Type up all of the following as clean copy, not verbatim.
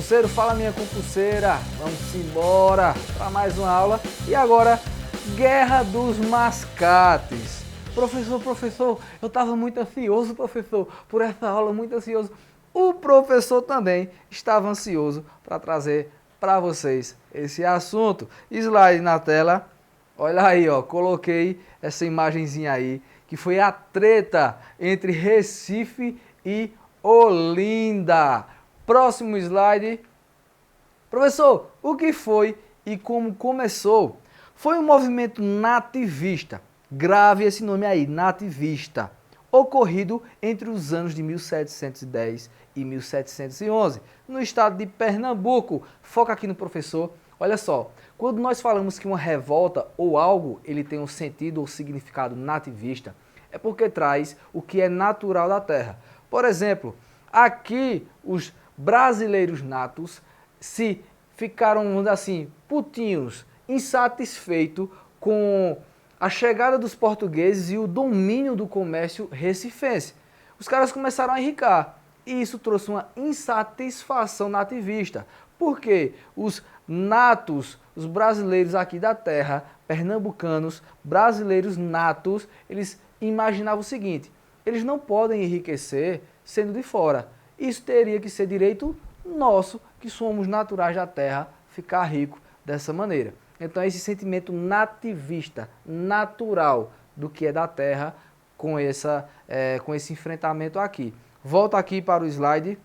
compulseiro, fala minha compulseira, vamos embora para mais uma aula. E agora, Guerra dos Mascates. Professor, eu estava muito ansioso, professor, por essa aula, muito ansioso. O professor também estava ansioso para trazer para vocês esse assunto. Slide na tela, olha aí, ó, coloquei essa imagenzinha aí, que foi a treta entre Recife e Olinda. Próximo slide. Professor, o que foi e como começou? Foi um movimento nativista, grave esse nome aí, nativista, ocorrido entre os anos de 1710 e 1711, no estado de Pernambuco. Foca aqui no professor. Olha só, quando nós falamos que uma revolta ou algo ele tem um sentido ou significado nativista, é porque traz o que é natural da terra. Por exemplo, aqui os brasileiros natos se ficaram, vamos dizer assim, putinhos, insatisfeitos com a chegada dos portugueses e o domínio do comércio recifense. Os caras começaram a enricar e isso trouxe uma insatisfação nativista. Porque os natos, os brasileiros aqui da terra, pernambucanos, brasileiros natos, eles imaginavam o seguinte: eles não podem enriquecer sendo de fora. Isso teria que ser direito nosso, que somos naturais da terra, ficar rico dessa maneira. Então esse sentimento nativista, natural do que é da terra, com esse enfrentamento aqui. Volta aqui para o slide.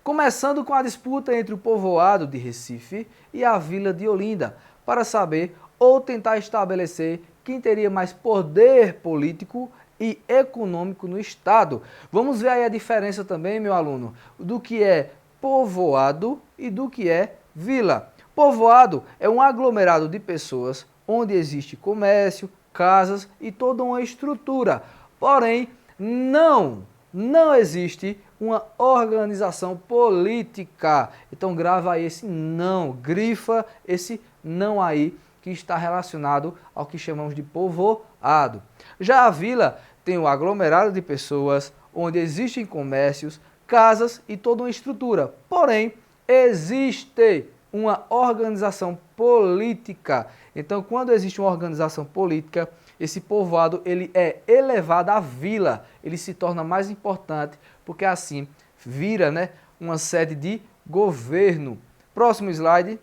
Começando com a disputa entre o povoado de Recife e a vila de Olinda, para saber ou tentar estabelecer quem teria mais poder político e econômico no estado. Vamos ver aí a diferença também, meu aluno, do que é povoado e do que é vila. Povoado é um aglomerado de pessoas onde existe comércio, casas e toda uma estrutura. Porém, não existe uma organização política. Então grava aí esse não, grifa esse não aí, que está relacionado ao que chamamos de povoado. Já a vila tem um aglomerado de pessoas, onde existem comércios, casas e toda uma estrutura. Porém, existe uma organização política. Então, quando existe uma organização política, esse povoado ele é elevado à vila. Ele se torna mais importante, porque assim vira, né, uma sede de governo. Próximo slide.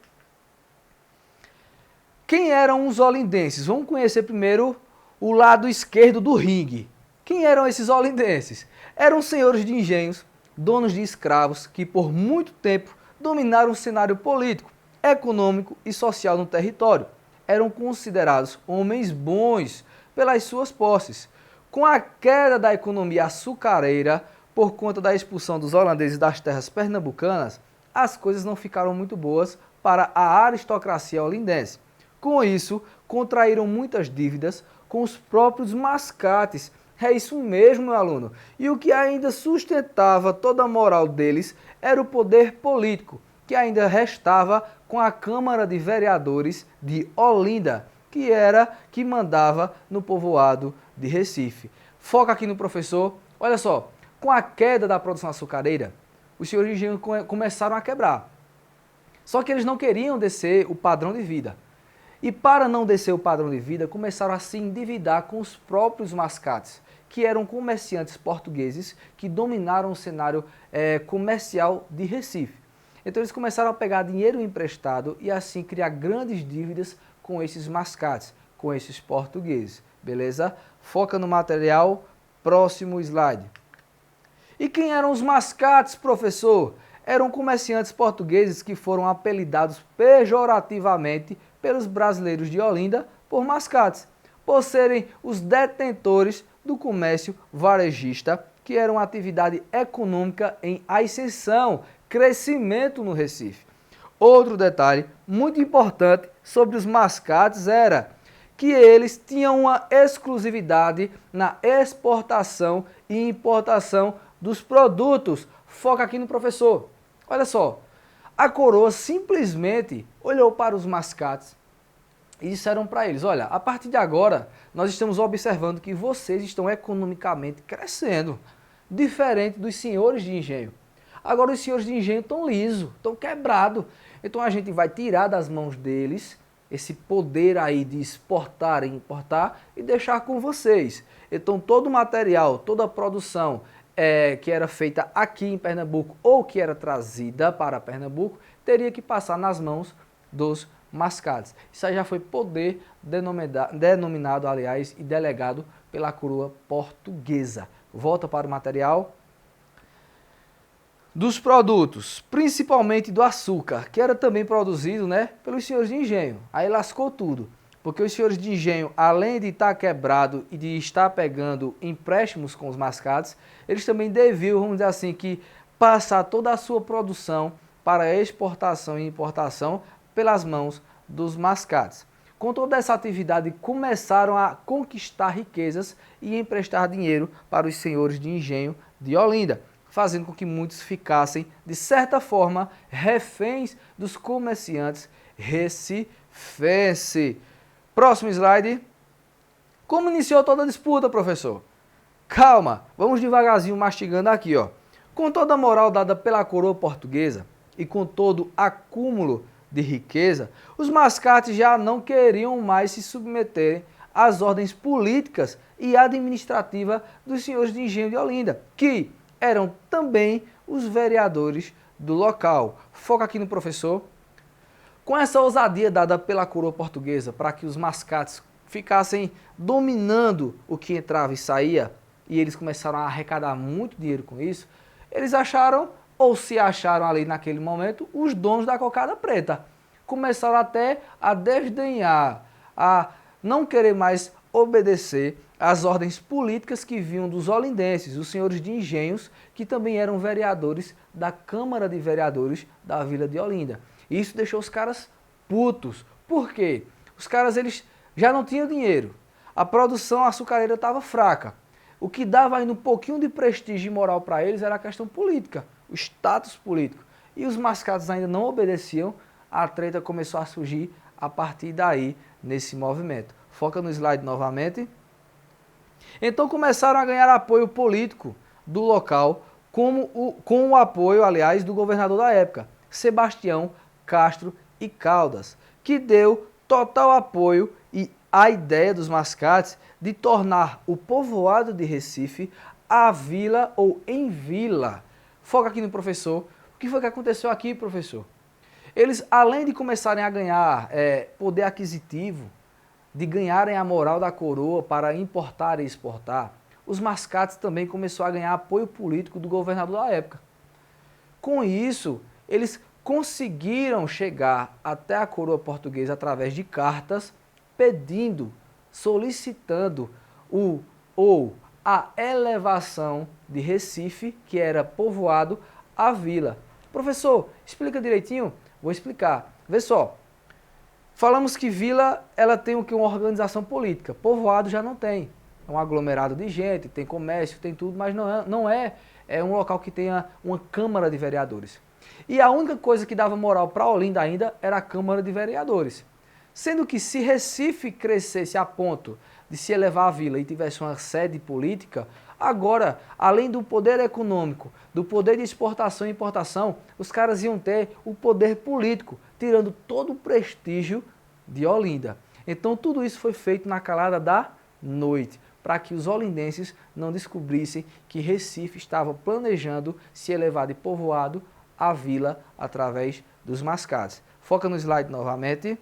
Quem eram os olindenses? Vamos conhecer primeiro o lado esquerdo do ringue. Quem eram esses olindenses? Eram senhores de engenhos, donos de escravos, que por muito tempo dominaram o cenário político, econômico e social no território. Eram considerados homens bons pelas suas posses. Com a queda da economia açucareira, por conta da expulsão dos holandeses das terras pernambucanas, as coisas não ficaram muito boas para a aristocracia olindense. Com isso, contraíram muitas dívidas com os próprios mascates. É isso mesmo, meu aluno. E o que ainda sustentava toda a moral deles era o poder político, que ainda restava com a Câmara de Vereadores de Olinda, que mandava no povoado de Recife. Foca aqui no professor. Olha só, com a queda da produção açucareira, os senhores de engenho começaram a quebrar. Só que eles não queriam descer o padrão de vida. E para não descer o padrão de vida, começaram a se endividar com os próprios mascates, que eram comerciantes portugueses que dominaram o cenário comercial de Recife. Então eles começaram a pegar dinheiro emprestado e assim criar grandes dívidas com esses mascates, com esses portugueses. Beleza? Foca no material, próximo slide. E quem eram os mascates, professor? Eram comerciantes portugueses que foram apelidados pejorativamente pelos brasileiros de Olinda por mascates, por serem os detentores do comércio varejista, que era uma atividade econômica em ascensão, crescimento no Recife. Outro detalhe muito importante sobre os mascates era que eles tinham uma exclusividade na exportação e importação dos produtos. Foca aqui no professor. Olha só, a coroa simplesmente olhou para os mascates e disseram para eles: olha, a partir de agora nós estamos observando que vocês estão economicamente crescendo, diferente dos senhores de engenho. Agora os senhores de engenho estão lisos, estão quebrados. Então a gente vai tirar das mãos deles esse poder aí de exportar e importar e deixar com vocês. Então todo o material, toda a produção que era feita aqui em Pernambuco ou que era trazida para Pernambuco, teria que passar nas mãos dos mascates. Isso aí já foi poder denominado, aliás, e delegado pela coroa portuguesa. Volta para o material. Dos produtos, principalmente do açúcar, que era também produzido, né, pelos senhores de engenho. Aí lascou tudo, porque os senhores de engenho, além de estar quebrado e de estar pegando empréstimos com os mascates, eles também deviam, vamos dizer assim, que passar toda a sua produção para exportação e importação pelas mãos dos mascates. Com toda essa atividade, começaram a conquistar riquezas e emprestar dinheiro para os senhores de engenho de Olinda, fazendo com que muitos ficassem, de certa forma, reféns dos comerciantes recifenses. Próximo slide. Como iniciou toda a disputa, professor? Calma, vamos devagarzinho mastigando aqui, ó. Com toda a moral dada pela coroa portuguesa e com todo acúmulo de riqueza, os mascates já não queriam mais se submeter às ordens políticas e administrativas dos senhores de engenho de Olinda, que eram também os vereadores do local. Foca aqui no professor. Com essa ousadia dada pela coroa portuguesa para que os mascates ficassem dominando o que entrava e saía, e eles começaram a arrecadar muito dinheiro com isso, eles acharam, ou se acharam ali naquele momento, os donos da cocada preta. Começaram até a desdenhar, a não querer mais obedecer às ordens políticas que vinham dos olindenses, os senhores de engenhos, que também eram vereadores da Câmara de Vereadores da Vila de Olinda. E isso deixou os caras putos. Por quê? Os caras eles já não tinham dinheiro, a produção açucareira estava fraca. O que dava ainda um pouquinho de prestígio e moral para eles era a questão política, o status político. E os mascates ainda não obedeciam, a treta começou a surgir a partir daí nesse movimento. Foca no slide novamente. Então começaram a ganhar apoio político do local, com o apoio, aliás, do governador da época, Sebastião Castro e Caldas, que deu total apoio e a ideia dos mascates de tornar o povoado de Recife a vila ou em vila. Foca aqui no professor. O que foi que aconteceu aqui, professor? Eles, além de começarem a ganhar poder aquisitivo, de ganharem a moral da coroa para importar e exportar, os mascates também começaram a ganhar apoio político do governador da época. Com isso, eles conseguiram chegar até a coroa portuguesa através de cartas, pedindo, solicitando a elevação de Recife, que era povoado, à vila. Professor, explica direitinho? Vou explicar. Vê só. Falamos que vila ela tem o que? Uma organização política. Povoado já não tem. É um aglomerado de gente, tem comércio, tem tudo, mas não é um local que tenha uma Câmara de Vereadores. E a única coisa que dava moral para Olinda ainda era a Câmara de Vereadores. Sendo que se Recife crescesse a ponto de se elevar à vila e tivesse uma sede política, agora, além do poder econômico, do poder de exportação e importação, os caras iam ter o poder político, tirando todo o prestígio de Olinda. Então tudo isso foi feito na calada da noite, para que os olindenses não descobrissem que Recife estava planejando se elevar de povoado à vila através dos mascates. Foca no slide novamente.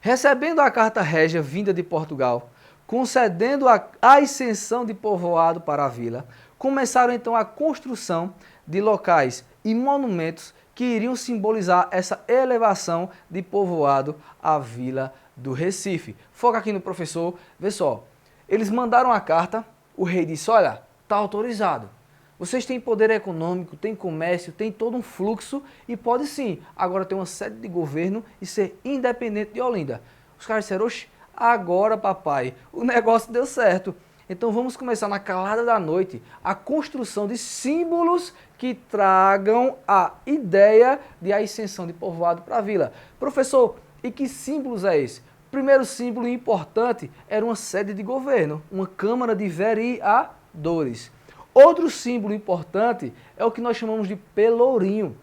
Recebendo a carta régia vinda de Portugal, concedendo a ascensão de povoado para a vila, começaram então a construção de locais e monumentos que iriam simbolizar essa elevação de povoado à vila do Recife. Foca aqui no professor, vê só. Eles mandaram a carta, o rei disse, olha, está autorizado. Vocês têm poder econômico, têm comércio, têm todo um fluxo e pode sim, agora ter uma sede de governo e ser independente de Olinda. Os caras disseram, oxe, agora papai, o negócio deu certo. Então vamos começar na calada da noite a construção de símbolos que tragam a ideia de ascensão de povoado para a vila. Professor, e que símbolos é esse? O primeiro símbolo importante era uma sede de governo, uma Câmara de Vereadores. Outro símbolo importante é o que nós chamamos de pelourinho.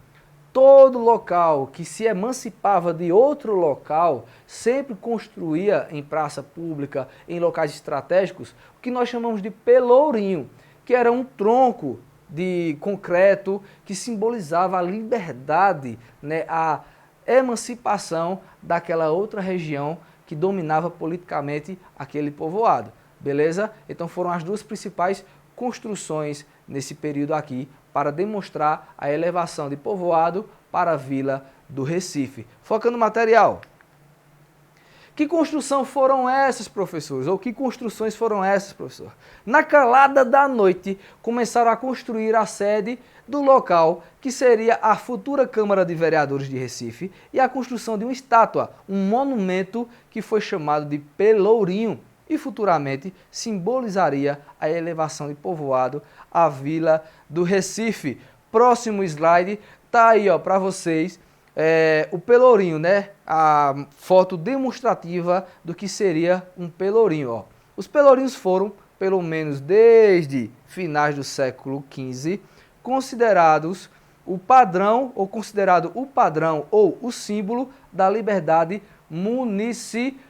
Todo local que se emancipava de outro local sempre construía em praça pública, em locais estratégicos, o que nós chamamos de pelourinho, que era um tronco de concreto que simbolizava a liberdade, né, a emancipação daquela outra região que dominava politicamente aquele povoado. Beleza? Então foram as duas principais construções nesse período aqui para demonstrar a elevação de povoado para a vila do Recife. Foca no material. Que construção foram essas, professores? Ou que construções foram essas, professor? Na calada da noite, começaram a construir a sede do local, que seria a futura Câmara de Vereadores de Recife, e a construção de uma estátua, um monumento que foi chamado de Pelourinho, e futuramente simbolizaria a elevação de povoado à vila do Recife. Próximo slide, tá aí para vocês o pelourinho, né? A foto demonstrativa do que seria um pelourinho. Ó. Os pelourinhos foram, pelo menos desde finais do século XV, considerados o padrão, ou considerado o padrão ou o símbolo da liberdade municipal.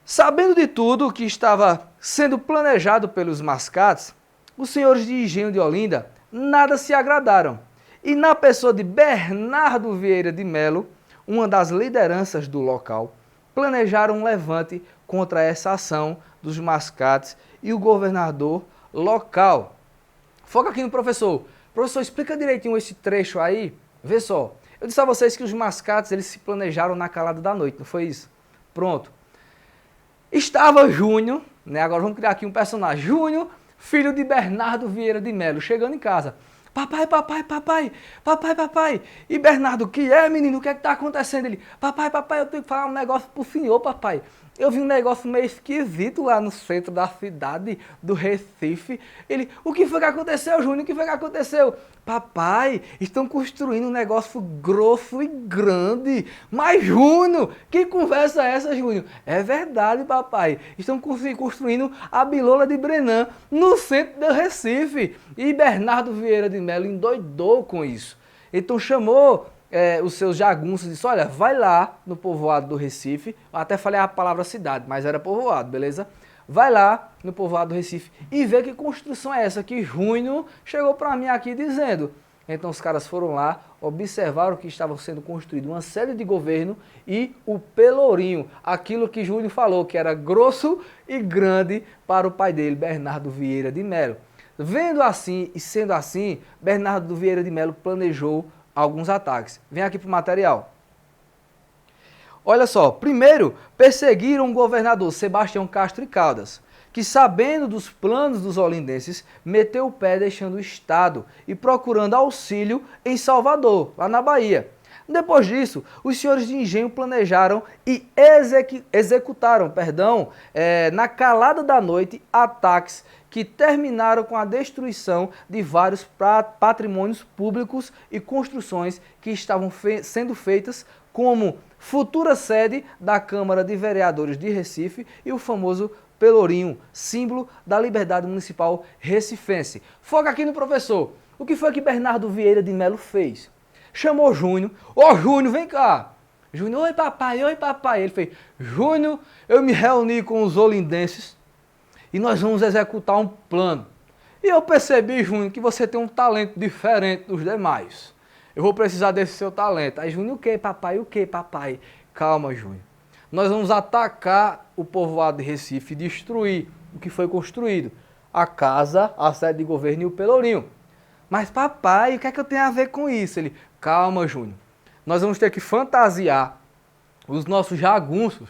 Sabendo de tudo o que estava sendo planejado pelos mascates, os senhores de engenho de Olinda nada se agradaram. E na pessoa de Bernardo Vieira de Melo, uma das lideranças do local, planejaram um levante contra essa ação dos mascates e o governador local. Foca aqui no professor. Professor, explica direitinho esse trecho aí. Vê só. Eu disse a vocês que os mascates eles se planejaram na calada da noite, não foi isso? Pronto. Estava Júnior, né? Agora vamos criar aqui um personagem. Júnior, filho de Bernardo Vieira de Melo, chegando em casa. Papai, papai, papai, papai, papai. E Bernardo, o que é, menino? O que é que tá acontecendo? Ele, papai, papai, eu tenho que falar um negócio pro senhor, papai. Eu vi um negócio meio esquisito lá no centro da cidade do Recife. Ele, o que foi que aconteceu, Júnior? O que foi que aconteceu? Papai, estão construindo um negócio grosso e grande. Mas, Júnior, que conversa é essa, Júnior? É verdade, papai. Estão construindo a Bilola de Brenan no centro do Recife. E Bernardo Vieira de Melo endoidou com isso. Então chamou os seus jagunços e disse, olha, vai lá no povoado do Recife, eu até falei a palavra cidade, mas era povoado, beleza? Vai lá no povoado do Recife e vê que construção é essa que Júnior chegou para mim aqui dizendo. Então os caras foram lá, observaram que estava sendo construído uma sede de governo e o pelourinho, aquilo que Júnior falou, que era grosso e grande para o pai dele, Bernardo Vieira de Melo. Vendo assim e sendo assim, Bernardo Vieira de Melo planejou alguns ataques. Vem aqui para o material. Olha só, primeiro perseguiram o governador Sebastião Castro e Caldas, que sabendo dos planos dos olindenses, meteu o pé deixando o estado e procurando auxílio em Salvador, lá na Bahia. Depois disso, os senhores de engenho planejaram e executaram, na calada da noite, ataques que terminaram com a destruição de vários patrimônios públicos e construções que estavam sendo feitas como futura sede da Câmara de Vereadores de Recife e o famoso Pelourinho, símbolo da liberdade municipal recifense. Foca aqui no professor. O que foi que Bernardo Vieira de Melo fez? Chamou Júnior. Ô Júnior, vem cá. Júnior, oi papai, oi papai. Ele fez, Júnior, eu me reuni com os olindenses e nós vamos executar um plano. E eu percebi, Júnior, que você tem um talento diferente dos demais. Eu vou precisar desse seu talento. Aí, Júnior, o que, papai? O que, papai? Calma, Júnior. Nós vamos atacar o povoado de Recife e destruir o que foi construído. A casa, a sede de governo e o Pelourinho. Mas, papai, o que é que eu tenho a ver com isso? Ele, calma, Júnior. Nós vamos ter que fantasiar os nossos jagunços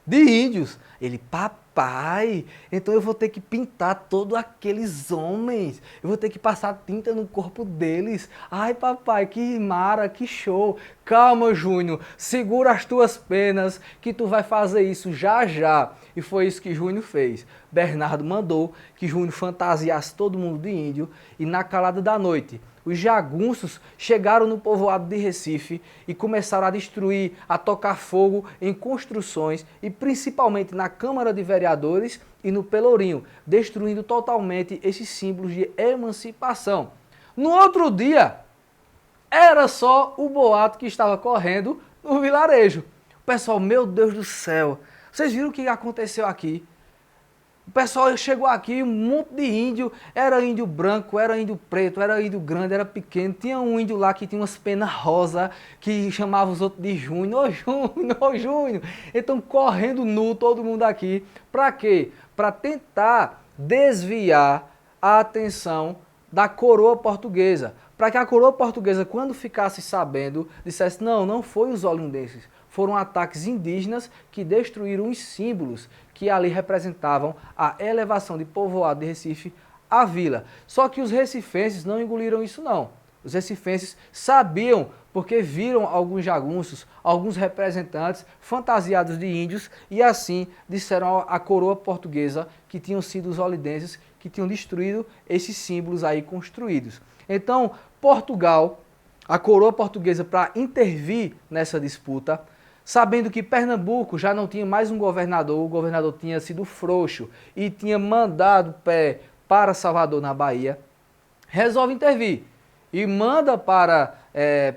de índios. Ele, papai, então eu vou ter que pintar todos aqueles homens. Eu vou ter que passar tinta no corpo deles. Ai, papai, que mara, que show. Calma, Júnior, segura as tuas penas que tu vai fazer isso já já. E foi isso que Júnior fez. Bernardo mandou que Júnior fantasiasse todo mundo de índio e na calada da noite os jagunços chegaram no povoado de Recife e começaram a destruir, a tocar fogo em construções e principalmente na Câmara de Vereadores Vereadores e no Pelourinho, destruindo totalmente esses símbolos de emancipação. No outro dia, era só o boato que estava correndo no vilarejo. O pessoal, meu Deus do céu, vocês viram o que aconteceu aqui? O pessoal chegou aqui, um monte de índio, era índio branco, era índio preto, era índio grande, era pequeno. Tinha um índio lá que tinha umas penas rosa, que chamava os outros de Júnior. Ô Júnior, ô Júnior. Então correndo nu todo mundo aqui. Para quê? Para tentar desviar a atenção da coroa portuguesa. Para que a coroa portuguesa, quando ficasse sabendo, dissesse, não, não foi os olindenses. Foram ataques indígenas que destruíram os símbolos que ali representavam a elevação de povoado de Recife à vila. Só que os recifenses não engoliram isso não. Os recifenses sabiam, porque viram alguns jagunços, alguns representantes fantasiados de índios e assim disseram à coroa portuguesa que tinham sido os olindenses que tinham destruído esses símbolos aí construídos. Então, Portugal, a coroa portuguesa, para intervir nessa disputa, sabendo que Pernambuco já não tinha mais um governador, o governador tinha sido frouxo e tinha mandado pé para Salvador, na Bahia, resolve intervir e manda para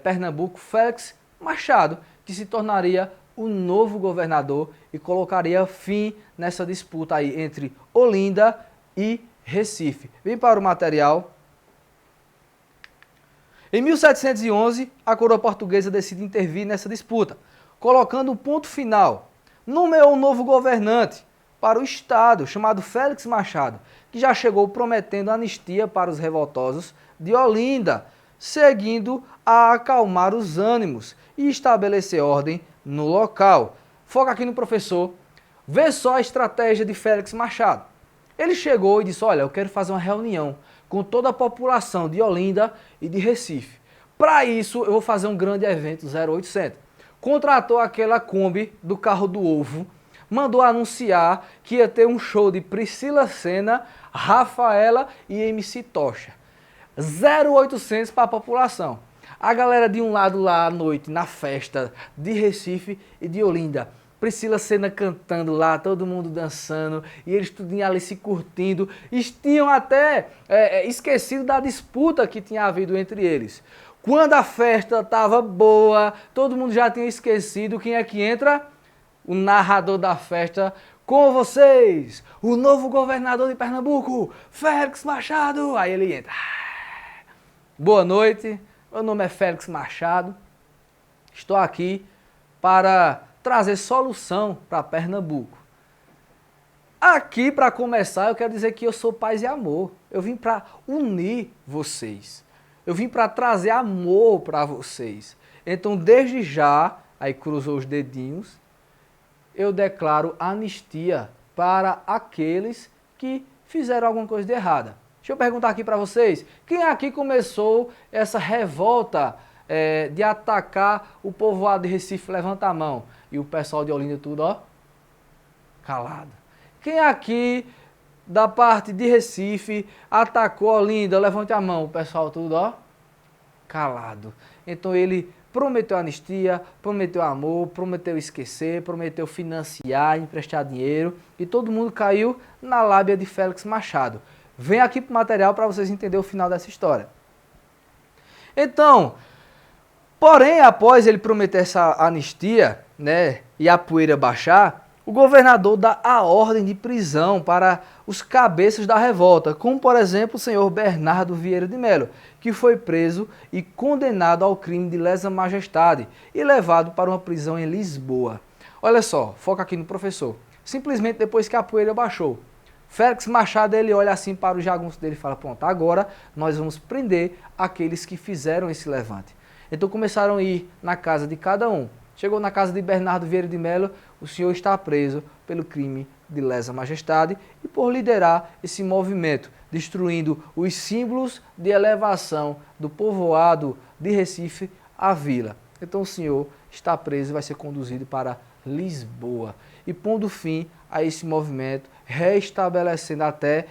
Pernambuco Félix Machado, que se tornaria o novo governador e colocaria fim nessa disputa aí entre Olinda e Recife. Vem para o material. Em 1711, a coroa portuguesa decide intervir nessa disputa, colocando um ponto final. Nomeou um novo governante para o estado, chamado Félix Machado, que já chegou prometendo anistia para os revoltosos de Olinda, seguindo a acalmar os ânimos e estabelecer ordem no local. Foca aqui no professor. Vê só a estratégia de Félix Machado. Ele chegou e disse, olha, eu quero fazer uma reunião com toda a população de Olinda e de Recife. Para isso, eu vou fazer um grande evento 0800. Contratou aquela Kombi do carro do ovo, mandou anunciar que ia ter um show de Priscila Senna, Rafaela e MC Tocha. 0800 para a população. A galera de um lado lá à noite, na festa de Recife e de Olinda. Priscila Senna cantando lá, todo mundo dançando, e eles tudinho ali se curtindo. Eles tinham até esquecido da disputa que tinha havido entre eles. Quando a festa estava boa, todo mundo já tinha esquecido quem é que entra? O narrador da festa. Com vocês, o novo governador de Pernambuco, Félix Machado. Aí ele entra. Boa noite, meu nome é Félix Machado. Estou aqui para trazer solução para Pernambuco. Aqui, para começar, eu quero dizer que eu sou paz e amor. Eu vim para unir vocês. Eu vim para trazer amor para vocês. Então, desde já, aí cruzou os dedinhos, eu declaro anistia para aqueles que fizeram alguma coisa de errada. Deixa eu perguntar aqui para vocês, quem aqui começou essa revolta de atacar o povoado de Recife? Levanta a mão. E o pessoal de Olinda tudo, ó, calado. Quem aqui da parte de Recife atacou Olinda? Levante a mão. O pessoal tudo, ó, calado. Então ele prometeu anistia, prometeu amor, prometeu esquecer, prometeu financiar, emprestar dinheiro e todo mundo caiu na lábia de Félix Machado. Vem aqui para o material para vocês entenderem o final dessa história. Então, porém, após ele prometer essa anistia, né, e a poeira baixar, o governador dá a ordem de prisão para os cabeças da revolta, como por exemplo o senhor Bernardo Vieira de Melo, que foi preso e condenado ao crime de lesa majestade e levado para uma prisão em Lisboa. Olha só, foca aqui no professor. Simplesmente depois que a poeira baixou, Félix Machado ele olha assim para o jagunço dele e fala, pronto, agora nós vamos prender aqueles que fizeram esse levante. Então começaram a ir na casa de cada um. Chegou na casa de Bernardo Vieira de Melo, o senhor está preso pelo crime de lesa majestade e por liderar esse movimento, destruindo os símbolos de elevação do povoado de Recife à vila. Então o senhor está preso e vai ser conduzido para Lisboa. E pondo fim a esse movimento, restabelecendo até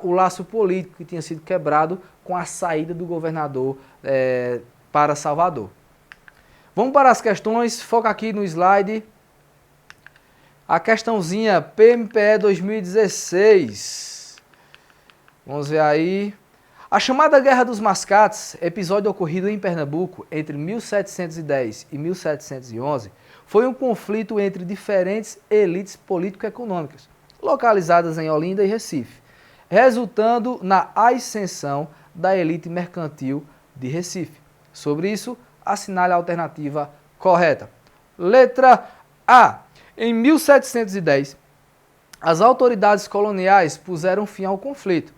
o laço político que tinha sido quebrado com a saída do governador para Salvador. Vamos para as questões, foca aqui no slide. A questãozinha PMPE 2016. Vamos ver aí. A chamada Guerra dos Mascates, episódio ocorrido em Pernambuco entre 1710 e 1711, foi um conflito entre diferentes elites político-econômicas, localizadas em Olinda e Recife, resultando na ascensão da elite mercantil de Recife. Sobre isso, assinale a alternativa correta. Letra A. Em 1710, as autoridades coloniais puseram fim ao conflito,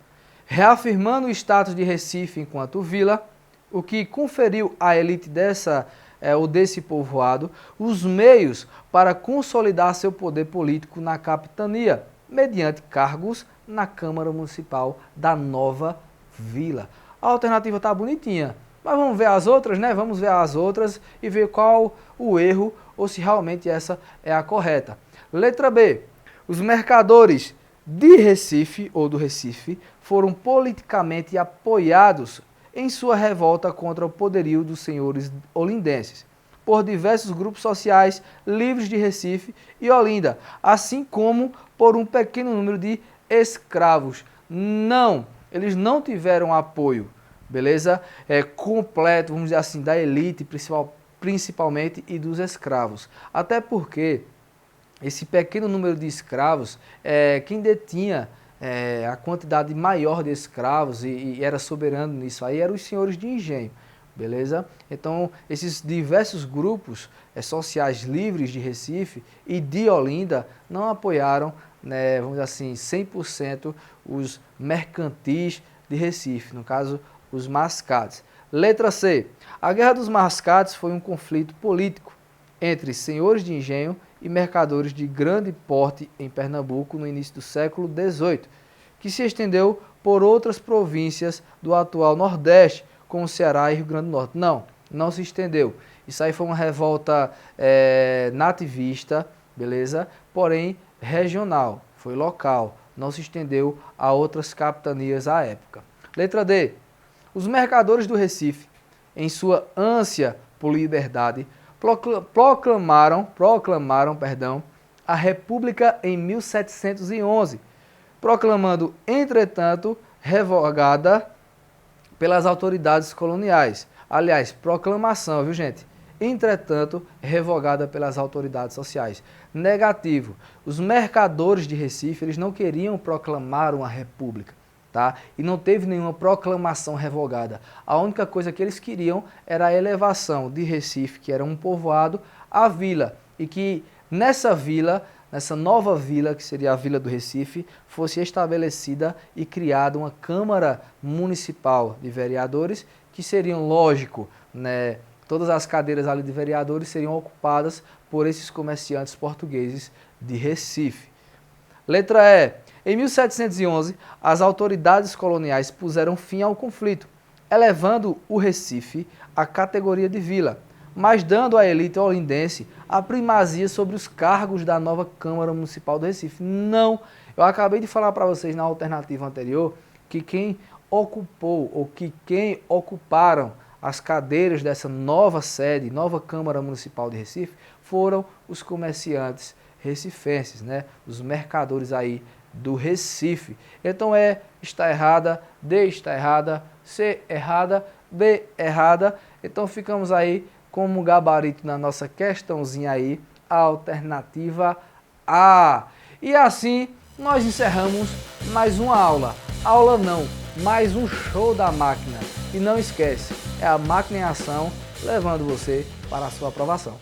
reafirmando o status de Recife enquanto vila, o que conferiu à elite desse povoado os meios para consolidar seu poder político na capitania, mediante cargos na Câmara Municipal da nova vila. A alternativa está bonitinha, mas vamos ver as outras, né? Vamos ver as outras e ver qual o erro ou se realmente essa é a correta. Letra B. Os mercadores de Recife ou do Recife foram politicamente apoiados em sua revolta contra o poderio dos senhores olindenses por diversos grupos sociais livres de Recife e Olinda, assim como por um pequeno número de escravos. Não, eles não tiveram apoio, beleza? Completo, vamos dizer assim, da elite principalmente e dos escravos. Até porque esse pequeno número de escravos, quem detinha a quantidade maior de escravos e era soberano nisso aí eram os senhores de engenho, beleza? Então, esses diversos grupos sociais livres de Recife e de Olinda não apoiaram, né, vamos dizer assim, 100% os mercantis de Recife, no caso, os mascates. Letra C. A Guerra dos Mascates foi um conflito político entre senhores de engenho e mercadores de grande porte em Pernambuco no início do século XVIII, que se estendeu por outras províncias do atual Nordeste, como Ceará e Rio Grande do Norte. Não se estendeu. Isso aí foi uma revolta nativista, beleza? Porém, regional, foi local, não se estendeu a outras capitanias à época. Letra D. Os mercadores do Recife, em sua ânsia por liberdade, proclamaram a República em 1711, proclamando, entretanto, revogada pelas autoridades coloniais. Aliás, proclamação, viu gente? Entretanto, revogada pelas autoridades sociais. Negativo. Os mercadores de Recife, eles não queriam proclamar uma república, tá? E não teve nenhuma proclamação revogada. A única coisa que eles queriam era a elevação de Recife, que era um povoado, à vila. E que nessa vila, nessa nova vila, que seria a Vila do Recife, fosse estabelecida e criada uma Câmara Municipal de Vereadores, que seriam, lógico, né, todas as cadeiras ali de vereadores seriam ocupadas por esses comerciantes portugueses de Recife. Letra E. Em 1711, as autoridades coloniais puseram fim ao conflito, elevando o Recife à categoria de vila, mas dando à elite olindense a primazia sobre os cargos da nova Câmara Municipal do Recife. Não, eu acabei de falar para vocês na alternativa anterior que quem ocupou ou que quem ocuparam as cadeiras dessa nova sede, nova Câmara Municipal de Recife, foram os comerciantes recifenses, né? Os mercadores aí do Recife. Então está errada, D está errada, C errada, B errada. Então ficamos aí como gabarito na nossa questãozinha aí, a alternativa A. E assim nós encerramos mais uma aula. Aula não, mais um show da máquina. E não esquece, é a máquina em ação levando você para a sua aprovação.